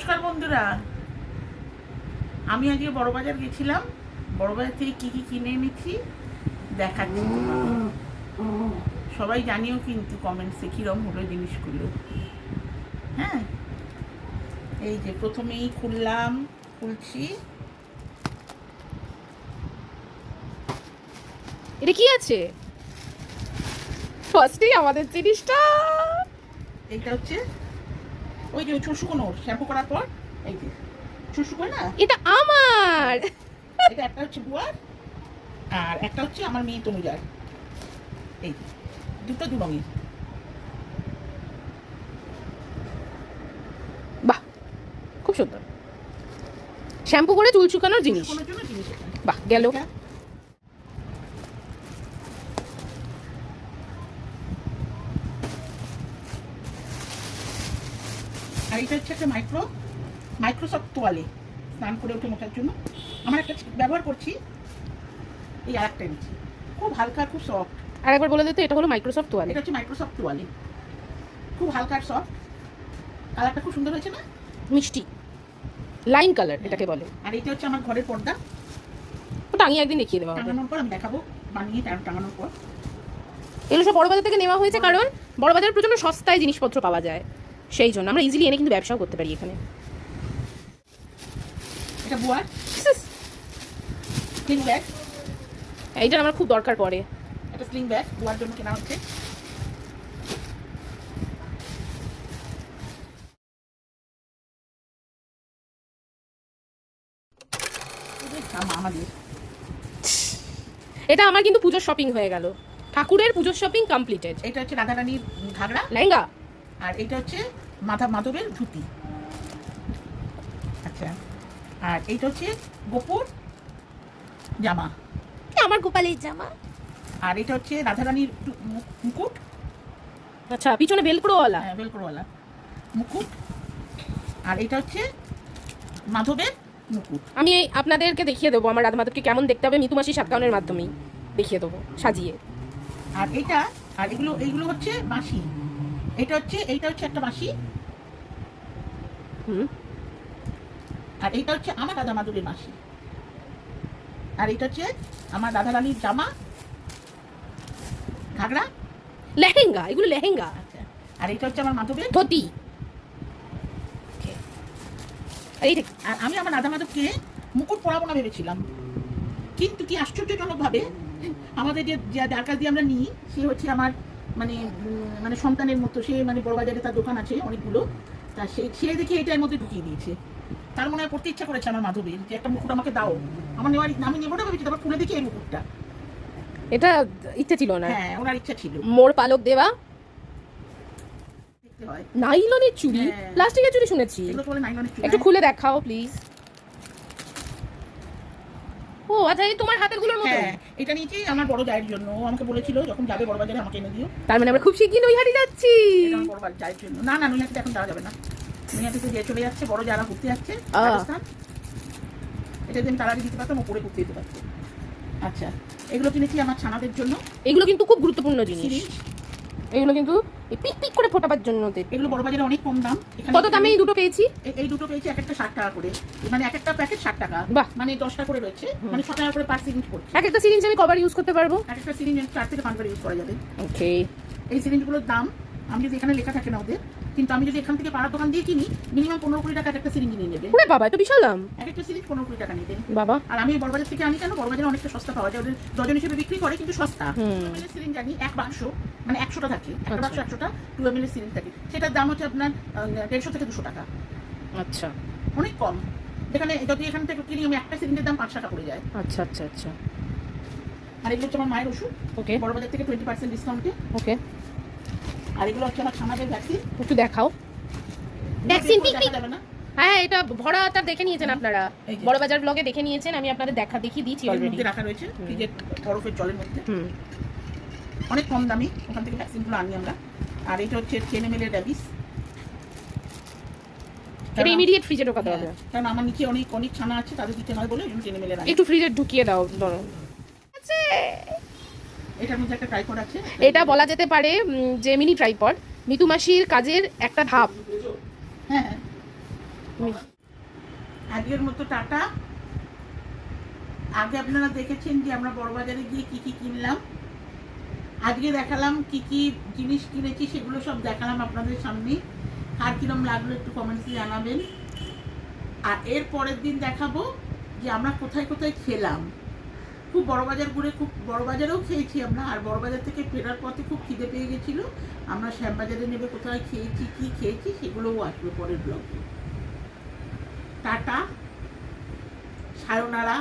নমস্কার বন্ধুরা, আমি আজকে বড়বাজার গেছিলাম। বড়বাজার থেকে কী কী কিনে এনেছি দেখাচ্ছি তোমাকে। সবাই জানিও কিন্তু কমেন্টসে কীরকম হলো জিনিসগুলো। হ্যাঁ, এই যে প্রথমেই খুলছি। এটা কি আছে? ফার্স্টেই আমাদের জিনিসটা, এইটা হচ্ছে ওই যে চুষুকোনোর শ্যাম্পু করার পর এই যে চুষুকো না, এটা আমার। এটা একটা হচ্ছে বুয়ার আর একটা হচ্ছে আমার মেয়ে তনুজার। এই দুটো দু রঙের। বাহ, খুব সুন্দর। শ্যাম্পু করে চুল শুকানোর জিনিস। বাহ, গেল। আর এটা হচ্ছে একটা মাইক্রোসফট তোয়ালে, স্নান করে উঠে মোটার জন্য। আমার একটা ব্যবহার করছি, এই আর একটা নিচ্ছি, খুব হালকা, খুব সফট। আর একবার বলে দিতে, এটা হলো মাইক্রোসফট তোয়ালে। এটা হচ্ছে মাইক্রোসফট তোয়ালে, খুব হালকা আর সফট। কালারটা খুব সুন্দর হয়েছে না? মিষ্টি লাইন কালার এটাকে বলে। আর এটা হচ্ছে আমার ঘরের পর্দা। ওটা আমি একদিন দেখিয়ে দেবো। টাঙানোর পর আমি দেখাবো, বানিয়ে টাঙানোর পর। এগুলো সব বড়বাজার থেকে নেওয়া হয়েছে, কারণ বড়বাজারে প্রচন্ড সস্তায় জিনিসপত্র পাওয়া যায়, সেই জন্য আমরা ইজিলি এনে কিন্তু ব্যবসাও করতে পারি এখানে। এটা বুয়ার স্লিং ব্যাগ, এইটা আমার খুব দরকার পড়ে। একটা স্লিং ব্যাগ বুয়ার জন্য কেনা হচ্ছে। আমাদের এটা আমার কিন্তু পুজোর শপিং হয়ে গেল। ঠাকুরের পুজোর শপিং কমপ্লিটেড। এটা হচ্ছে রাধারানীর ঘাগড়া লেহেঙ্গা, আর এটা হচ্ছে মাধবের ধুতি। আচ্ছা, আর এইটা হচ্ছে গোপুর জামা, আমার গোপালের জামা। আর এটা হচ্ছে রাধারানীর মুকুট। আচ্ছা, পিছনে ভেলক্রোওয়ালা। হ্যাঁ, ভেলক্রোওয়ালা মুকুট। আর এটা হচ্ছে মাধবের মুকুট। আমি আপনাদেরকে দেখিয়ে দেবো আমার রাধা মাধবকে কেমন দেখতে হবে, মিতু মাসি সাতকাউনের মাধ্যমেই দেখিয়ে দেবো সাজিয়ে। আর এইটা, আর এইগুলো হচ্ছে বাঁশি। এইটা হচ্ছে একটা বাঁশি। আর এইটা হচ্ছে আমার রাধা মাধবের বাঁশি। আর এটা হচ্ছে আমার রাধা রানীর জামা, ঘাগড়া, লেহেঙ্গা। এগুলো লেহেঙ্গা। আচ্ছা, আর এটা হচ্ছে আমার মাধবের ধুতি। আর আমি আমার রাধা মাধবকে মুকুট পরাবো না ভেবেছিলাম, কিন্তু কি আশ্চর্যজনক ভাবে আমাদের যার কাছ দিয়ে আমরা নিই, সে হচ্ছে আমার মানে সন্তানের মতো। সে বড়বাজারে তার দোকান আছে অনেকগুলো, তা সে দেখে এটা এর মধ্যে ঢুকিয়ে দিয়েছে। তার মনে হয় পড়তে ইচ্ছা করেছে আমার মাধবের, যে একটা মুকুট আমাকে দাও। আমার নেওয়ার, আমি নেবো না ভেবেছি, তারপর খুলে দেখি এই মুকুটটা। এটা ইচ্ছা ছিল না? হ্যাঁ, ওনার ইচ্ছা ছিল। মোর পালক দেওয়া নাইলনের চুড়ি, প্লাস্টিকের চুড়ি শুনেছি। একটু খুলে দেখাও প্লিজ। ও আচ্ছা, এই তোমার হাতের গুলোর মতো। হ্যাঁ, এটা নিয়েছি আমার বড় জায়ের জন্য। ও আমাকে বলেছিল যখন যাবে বড়বাজারে আমাকে এনে দিও। তার মানে আমরা খুব শিগগিরই নৈহাটি যাচ্ছি। এটা আমার বড় জায়ের জন্য। না, নৈহাটিতে এখন যাওয়া যাবে না। নৈহাটিতে যে চলে যাচ্ছে, বড় যারা ঘুরতে যাচ্ছে রাজস্থান। এটা যদি আমি তাড়াতাড়ি দিতে পারতাম, ও পরে ঘুরতে যেতে পারতো। আচ্ছা, এগুলো কিনেছি আমার ছানাদের জন্য। এগুলো কিন্তু খুব গুরুত্বপূর্ণ জিনিস। এগুলো কিন্তু পিক পিক করে ফোটাবার জন্য। এগুলো বড়বাজারে অনেক কম দাম। কত দামে এই দুটো পেয়েছি? এই দুটো পেয়েছি এক একটা 60 টাকা করে, মানে এক একটা প্যাকেট 60 টাকা। মানে 10টা করে রয়েছে, মানে 6 টাকা করে পার সিরিঞ্জ পড়ছে। এক একটা সিরিঞ্জ আমি কবার ইউজ করতে পারবো? এক একটা সিরিঞ্জ 4 থেকে 5 বার ইউজ করা যাবে। ওকে। এই সিরিঞ্জগুলোর দাম, আমি যদি এখানে লেখা থাকে না ওদের, কিন্তু আমি যদি এখান থেকে পাড়ার দোকান দিয়ে কিনি, মিনিমাম 15-20 টাকা একটা সিরিঞ্জ নিয়ে নেবে। ওরে বাবা, এত বিশাল দাম! এক একটা সিরিঞ্জ 15-20 টাকা নেবে বাবা। আর আমি বড়বাজার থেকে আনি কেন? বড়বাজারে অনেকটা সস্তা পাওয়া যায়, ওদের ডজন হিসেবে বিক্রি করে, কিন্তু সস্তা। 2 ml সিরিঞ্জ আনি, এক বাক্স, মানে 100টা থাকে, একটা বাক্স 100টা 2 ml সিরিঞ্জ থাকে। সেটার দাম হচ্ছে আপনার 150 থেকে 200 টাকা। আচ্ছা, অনেক কম। যেখানে যদি এখান থেকে কিনি আমি, একটা সিরিঞ্জের দাম 5 টাকা পড়ে যায়। আচ্ছা আচ্ছা আচ্ছা। আর এগুলো হচ্ছে আমার মায়ের ওষুধ। ওকে। বড়বাজার থেকে 20% ডিসকাউন্টে। ওকে। আর এগুলো হচ্ছে আমার ছানাদের ভ্যাকসিন। একটু দেখাও। ভ্যাকসিন পিক পিক যাবে না? হ্যাঁ, এটা ভরাটা দেখে নিয়েছেন আপনারা, বড়বাজার ব্লগে দেখে নিয়েছেন। আমি আপনাদের দেখিয়ে দিয়েছি অলরেডি। রাখা রয়েছে ফ্রিজের বরফের জলের মধ্যে। অনেক কম দামি, ওখান থেকে ভ্যাকসিনগুলো আনি আমরা। আর এটা হচ্ছে 10 ml এর ড্যাবিস। এটা ইমিডিয়েট ফ্রিজে ঢোকাতে হবে, কারণ আমার নিচে অনেক ছানা আছে, তাদের দিতে হয় বলে 10 ml এর আনি। একটু ফ্রিজে ঢুকিয়ে দাও ধরো। আছে, এটার মধ্যে একটা ট্রাইপড আছে। এটা বলা যেতে পারে যে মিনি ট্রাইপড, মিতু মাসির কাজের একটা ধাপ। হ্যাঁ, আজকের মতো টাটা। আগে আপনারা দেখেছেন যে আমরা বড়বাজারে গিয়ে কি কি কিনলাম, আজকে দেখালাম কি কি জিনিস কিনেছি, সেগুলো সব দেখালাম আপনাদের সামনে। আর কিরম লাগলো একটু কমেন্টসে জানাবেন। আর এর পরের দিন দেখাবো যে আমরা কোথায় কোথায় খেলাম। খুব বড়বাজার ঘুরে, খুব বড়বাজারেও খেয়েছি আমরা। আর বড়বাজার থেকে ফেরার পথে খুব খিদে পেয়ে গেছিলো, আমরা শ্যামবাজারে নেবে কোথায় খেয়েছি, কি খেয়েছি, সেগুলোও আসবে পরের ব্লগে। টাটা, সায়োনারা।